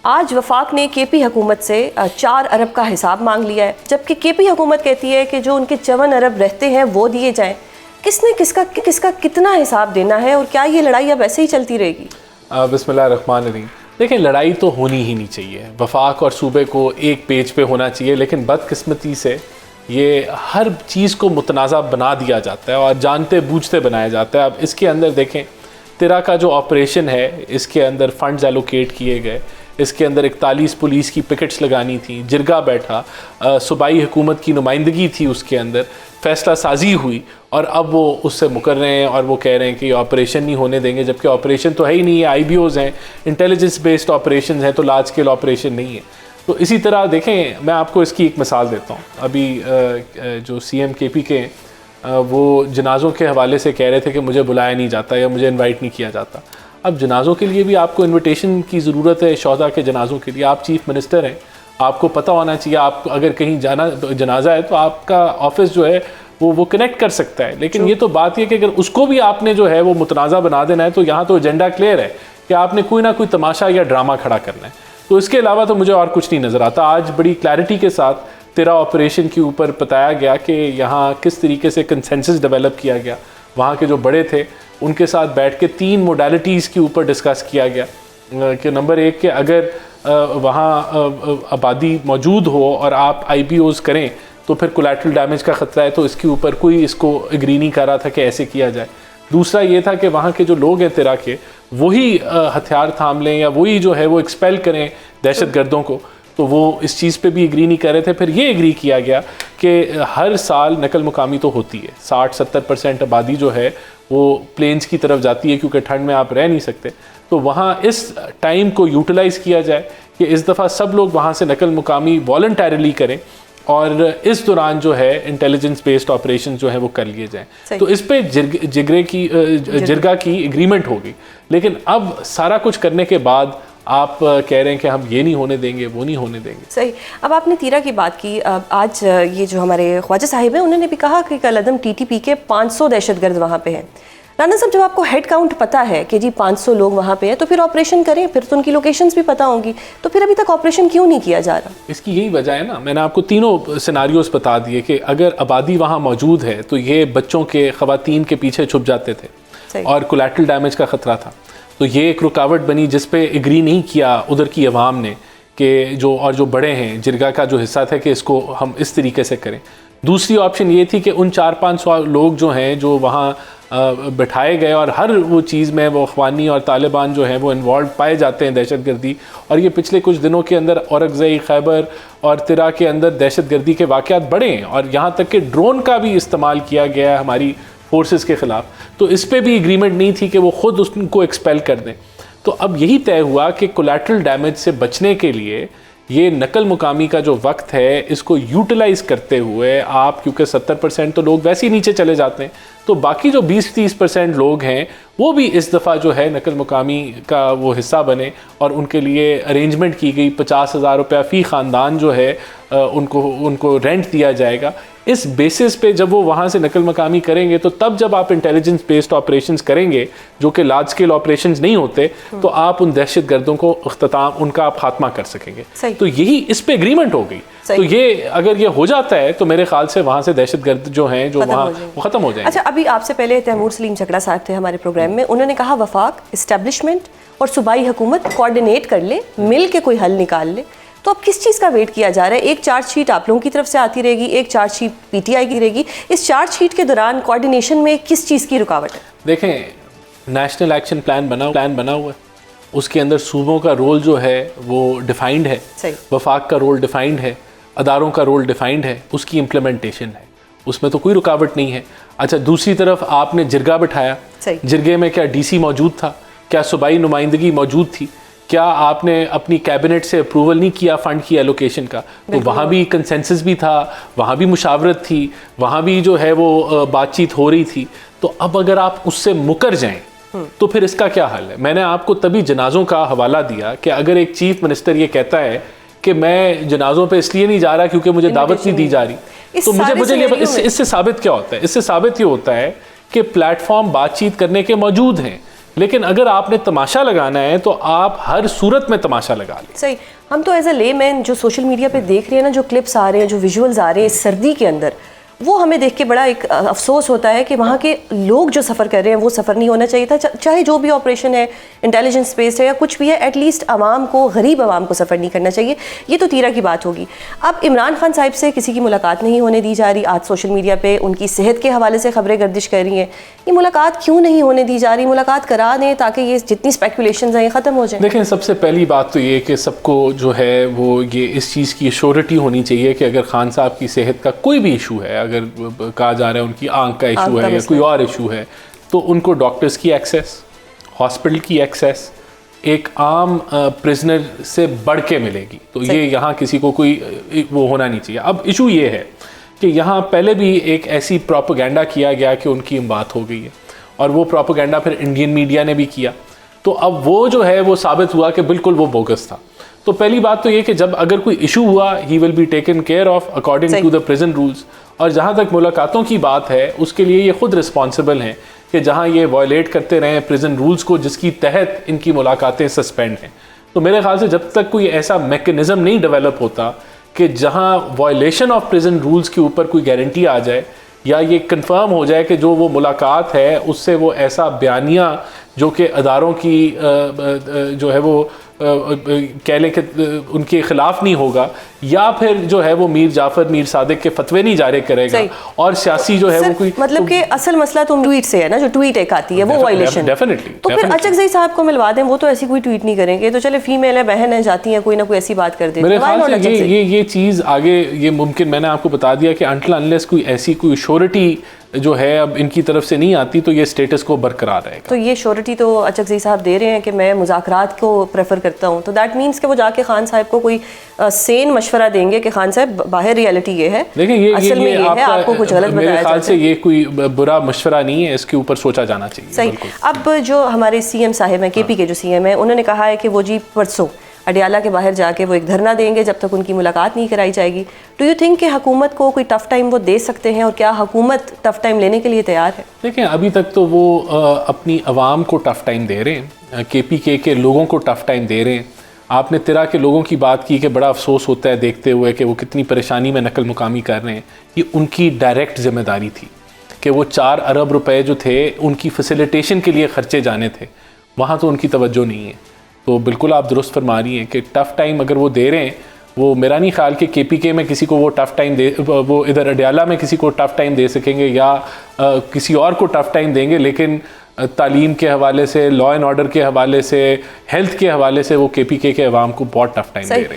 आज वफाक ने केपी हुकूमत से 4 अरब का हिसाब मांग लिया है, जबकि केपी हुकूमत कहती है कि जो उनके 54 अरब रहते हैं वो दिए जाएं। किसने किसका कितना हिसाब देना है और क्या ये लड़ाई अब ऐसे ही चलती रहेगी? बिस्मिल्लाहिर्रहमानिर्रहीम। देखें, लड़ाई तो होनी ही नहीं चाहिए, वफाक और सूबे को एक पेज पे होना चाहिए, लेकिन बदकिस्मती से ये हर चीज़ को मुतनाज़ा बना दिया जाता है और जानते बूझते बनाया जाता है। अब इसके अंदर देखें, तिरा का जो ऑपरेशन है, इसके अंदर फ़ंड्स एलोकेट किए गए, इसके अंदर 41 पुलिस की पिकेट्स लगानी थी, जिरगा बैठा, सूबाई हुकूमत की नुमाइंदगी थी, उसके अंदर फ़ैसला साजी हुई और अब वो उससे मुकर रहे हैं और वो कह रहे हैं कि ऑपरेशन नहीं होने देंगे, जबकि ऑपरेशन तो है ही नहीं है, IBOs हैं, इंटेलिजेंस बेस्ड ऑपरेशन हैं, तो लार्ज स्केल ऑपरेशन नहीं है। तो इसी तरह देखें, मैं आपको इसकी एक मिसाल देता हूँ। अभी जो CM KP के वो जनाज़ों के हवाले से कह रहे थे कि मुझे बुलाया नहीं जाता या मुझे इनवाइट नहीं किया जाता। अब जनाज़ों के लिए भी आपको इनविटेशन की ज़रूरत है, शोहदा के जनाज़ों के लिए। आप चीफ़ मिनिस्टर हैं, आपको पता होना चाहिए, आप अगर कहीं जाना जनाजा है तो आपका ऑफिस जो है वो कनेक्ट कर सकता है। लेकिन ये तो बात है कि अगर उसको भी आपने जो है वो मुतनाज़ा बना देना है, तो यहाँ तो एजेंडा क्लियर है कि आपने कोई ना कोई तमाशा या ड्रामा खड़ा करना है। तो इसके अलावा तो मुझे और कुछ नहीं नज़र आता। आज बड़ी क्लैरिटी के साथ तेरा ऑपरेशन के ऊपर बताया गया कि यहाँ किस तरीके से कंसेंसस डेवलप किया गया। वहाँ के जो बड़े थे उनके साथ बैठ के 3 मोडालिटीज़ के ऊपर डिस्कस किया गया कि नंबर 1 कि अगर वहाँ आबादी मौजूद हो और आप IBOs करें तो फिर कोलैटरल डैमेज का ख़तरा है, तो इसके ऊपर कोई इसको एग्री नहीं कर रहा था कि ऐसे किया जाए। दूसरा ये था कि वहाँ के जो लोग हैं तेरा के, वही हथियार थाम लें या वही जो है वो एक्सपेल करें दहशत गर्दों को, तो वो इस चीज़ पे भी एग्री नहीं कर रहे थे। फिर ये एग्री किया गया कि हर साल नकल मुकामी तो होती है, 60-70% आबादी जो है वो प्लेन्स की तरफ जाती है क्योंकि ठंड में आप रह नहीं सकते। तो वहाँ इस टाइम को यूटिलाइज़ किया जाए कि इस दफ़ा सब लोग वहाँ से नकल मुकामी वॉलंटरली करें और इस दौरान जो है इंटेलिजेंस बेस्ड ऑपरेशन जो है वो कर लिए जाएं। तो इस पे जिरगा की एग्रीमेंट होगी। लेकिन अब सारा कुछ करने के बाद आप कह रहे हैं कि हम ये नहीं होने देंगे, वो नहीं होने देंगे। सही। अब आपने तीरा की बात की, आज ये जो हमारे ख्वाजा साहिब हैं उन्होंने भी कहा कि कलअदम TTP के 500 दहशतगर्द वहाँ पे हैं। राना साहब, जब आपको हेड काउंट पता है कि जी 500 लोग वहाँ पे हैं, तो फिर ऑपरेशन करें, फिर तो उनकी लोकेशंस भी पता होंगी, तो फिर अभी तक ऑपरेशन क्यों नहीं किया जा रहा? इसकी यही वजह है ना, मैंने आपको तीनों सिनारियोस बता दिए कि अगर आबादी वहाँ मौजूद है तो ये बच्चों के, ख़वातीन के पीछे छुप जाते थे और कोलैटरल डैमेज का ख़तरा था। तो ये एक रुकावट बनी जिस पे एग्री नहीं किया उधर की अवाम ने कि जो बड़े हैं, जिरगा का जो हिस्सा था कि इसको हम इस तरीके से करें। दूसरी ऑप्शन ये थी कि उन 400-500 लोग जो हैं जो वहाँ बैठाए गए और हर वो चीज़ में वो अखवानी और तालिबान जो हैं वो इन्वॉल्व पाए जाते हैं दहशतगर्दी, और ये पिछले कुछ दिनों के अंदर औरकज़ई, खैबर और तिरा के अंदर दहशतगर्दी के वाक़यात बढ़े हैं और यहाँ तक कि ड्रोन का भी इस्तेमाल किया गया है हमारी फोर्सेस के ख़िलाफ़। तो इस पर भी एग्रीमेंट नहीं थी कि वो ख़ुद उसको एक्सपेल कर दें। तो अब यही तय हुआ कि कोलैटरल डैमेज से बचने के लिए ये नकल मुकामी का जो वक्त है इसको यूटिलाइज़ करते हुए आप, क्योंकि 70% तो लोग वैसे ही नीचे चले जाते हैं, तो बाकी जो 20-30% लोग हैं वो भी इस दफ़ा जो है नकल मुकामी का वो हिस्सा बने और उनके लिए अरेंजमेंट की गई। 50,000 रुपया फ़ी ख़ानदान जो है उनको रेंट दिया जाएगा। इस बेसिस पे जब वो वहाँ से नकल मकामी करेंगे तो तब जब आप इंटेलिजेंस बेस्ड ऑपरेशंस करेंगे जो कि लार्ज स्केल ऑपरेशंस नहीं होते, तो आप उन दहशत गर्दों को उनका आप खात्मा कर सकेंगे। तो यही इस पे एग्रीमेंट हो गई। तो ये अगर ये हो जाता है तो मेरे ख्याल से वहाँ से दहशत गर्द जो हैं जो वहाँ वो ख़त्म हो जाएंगे। अच्छा, अभी आपसे पहले तैमूर सलीम झगड़ा साहब थे हमारे प्रोग्राम में, उन्होंने कहा वफाक, इस्टेब्लिशमेंट और सूबाई हुकूमत कोऑर्डिनेट कर ले, मिल के कोई हल निकाल ले। तो अब किस चीज़ का वेट किया जा रहा है? एक चार्जशीट आप लोगों की तरफ से आती रहेगी, एक चार्जशीट PTI की रहेगी। इस चार्जशीट के दौरान कोऑर्डिनेशन में किस चीज़ की रुकावट है? देखें, नेशनल एक्शन प्लान बना हुआ है, उसके अंदर सूबों का रोल जो है वो डिफाइंड है, वफाक का रोल डिफाइंड है, अदारों का रोल डिफाइंड है, उसकी इम्प्लीमेंटेशन है, उसमें तो कोई रुकावट नहीं है। अच्छा, दूसरी तरफ आपने जिरगा बिठाया, जिरगे में क्या DC मौजूद था? क्या सूबाई नुमाइंदगी मौजूद थी? क्या आपने अपनी कैबिनेट से अप्रूवल नहीं किया फ़ंड की एलोकेशन का? तो वहाँ भी कंसेंसस भी था, वहाँ भी मुशावरत थी, वहाँ भी जो है वो बातचीत हो रही थी। तो अब अगर आप उससे मुकर जाएं तो फिर इसका क्या हल है? मैंने आपको तभी जनाज़ों का हवाला दिया कि अगर एक चीफ मिनिस्टर ये कहता है कि मैं जनाज़ों पे इसलिए नहीं जा रहा क्योंकि मुझे दावत नहीं दी जा रही, तो मुझे इससे साबित क्या होता है? इससे साबित ये होता है कि प्लेटफॉर्म बातचीत करने के मौजूद हैं, लेकिन अगर आपने तमाशा लगाना है तो आप हर सूरत में तमाशा लगा लें। सही। हम तो एज अ लेमैन जो सोशल मीडिया पे देख रहे हैं ना, जो क्लिप्स आ रहे हैं, जो विजुअल्स आ रहे हैं इस सर्दी के अंदर, वो हमें देख के बड़ा एक अफसोस होता है कि वहाँ के लोग जो सफ़र कर रहे हैं वो सफ़र नहीं होना चाहिए था। चाहे जो भी ऑपरेशन है, इंटेलिजेंस स्पेस है या कुछ भी है, एटलीस्ट आवाम को, गरीब आवाम को सफ़र नहीं करना चाहिए। ये तो तीरा की बात होगी। अब इमरान खान साहब से किसी की मुलाकात नहीं होने दी जा रही। आज सोशल मीडिया पे उनकी सेहत के हवाले से खबरें गर्दिश कर रही हैं। ये मुलाकात क्यों नहीं होने दी जा रही? मुलाकात करा दें ताकि ये जितनी स्पेकुलेशंस हैं ये ख़त्म हो जाए। देखें, सबसे पहली बात तो ये कि सबको जो है वो ये इस चीज़ की श्योरिटी होनी चाहिए कि अगर खान साहब की सेहत का कोई भी इशू है, अगर कहा जा रहा है उनकी आंख का इशू है या कोई और इशू है, तो उनको डॉक्टर्स की एक्सेस, हॉस्पिटल की एक्सेस एक आम प्रिजनर से बढ़ के मिलेगी। तो ये यहाँ किसी को कोई वो होना नहीं चाहिए। अब इशू ये है कि यहाँ पहले भी एक ऐसी प्रोपेगेंडा किया गया कि उनकी बात हो गई है, और वो प्रोपेगेंडा फिर इंडियन मीडिया ने भी किया। तो अब वो जो है वो साबित हुआ कि बिल्कुल वो बोगस था। तो पहली बात तो ये कि जब अगर कोई इशू हुआ, he will be taken care of according to the prison rules. और जहाँ तक मुलाकातों की बात है, उसके लिए ये खुद रिस्पॉन्सिबल हैं कि जहाँ ये वायलेट करते रहे प्रिजन रूल्स को, जिसकी तहत इनकी मुलाकातें सस्पेंड हैं। तो मेरे ख्याल से जब तक कोई ऐसा मैकेनिज़्म नहीं डेवलप होता कि जहाँ वायलेशन ऑफ प्रिजन रूल्स के ऊपर कोई गारंटी आ जाए या ये कंफर्म हो जाए कि जो वो मुलाकात है उससे वो ऐसा बयानिया जो कि अदारों की जो है वो कह लें कि उनके खिलाफ नहीं होगा, या फिर जो है वो मीर जाफर, मीर सादिक के फतवे नहीं जारी करेगा, और सियासी जो है वो कोई मतलब कि असल मसला तो ट्वीट से है ना, जो ट्वीट एक आती है वो वायलेशन। डेफिनेटली। तो फिर अचकज़ई साहब को मिलवा दें, वो तो ऐसी कोई ट्वीट नहीं करेंगे। तो चले फीमेल है, बहन है, जाती है, कोई ना कोई ऐसी बात कर देते। मेरे ख्याल से ये चीज़ आगे ये मुमकिन, मैंने आपको बता दिया कि अनटिल अनलेस कोई ऐसी कोई श्योरिटी जो है अब इनकी तरफ से नहीं आती, तो ये स्टेटस को बरकरार रहेगा। तो ये श्योरिटी तो अचकज़ई साहब दे रहे हैं कि मैं मुज़ाकरात को प्रेफर करता हूँ। तो दैट मीन्स कि वो जाके खान साहब को कोई सेन मशवरा देंगे कि खान साहब बाहर रियलिटी ये है, देखिए ये असल में ये है, आपको कुछ गलत बताया मेरे ख्याल से ये कोई बुरा मशवरा नहीं है, इसके ऊपर सोचा जाना चाहिए। सही। अब जो हमारे सीएम साहिब हैं, केपी के जो सीएम हैं, उन्होंने कहा है कि वो जी परसों अडियाला के बाहर जाके वो एक धरना देंगे जब तक उनकी मुलाकात नहीं कराई जाएगी। डू यू थिंक कि हुकूमत को कोई टफ टाइम वो दे सकते हैं, और क्या हुकूमत टफ टाइम लेने के लिए तैयार है? देखें, अभी तक तो वो अपनी आवाम को टफ टाइम दे रहे हैं, केपीके के लोगों को टफ टाइम दे रहे हैं। आपने तिरा के लोगों की बात की कि बड़ा अफसोस होता है देखते हुए कि वो कितनी परेशानी में नकल मुकामी कर रहे हैं। ये उनकी डायरेक्ट जिम्मेदारी थी कि वो 4 अरब रुपए जो थे उनकी फैसिलिटेशन के लिए खर्चे जाने थे, वहाँ तो उनकी तवज्जो नहीं है। तो बिल्कुल आप दुरुस्त फरमा रही हैं कि टफ़ टाइम अगर वो दे रहे हैं, वो मेरा नहीं ख्याल कि केपीके में किसी को वो टफ़ टाइम दे, वो इधर अडियाला में किसी को टफ़ टाइम दे सकेंगे या किसी और को टफ़ टाइम देंगे, लेकिन तालीम के हवाले से, लॉ एंड ऑर्डर के हवाले से, हेल्थ के हवाले से वो केपीके के अवाम को बहुत टफ़ टाइम दे रहे हैं।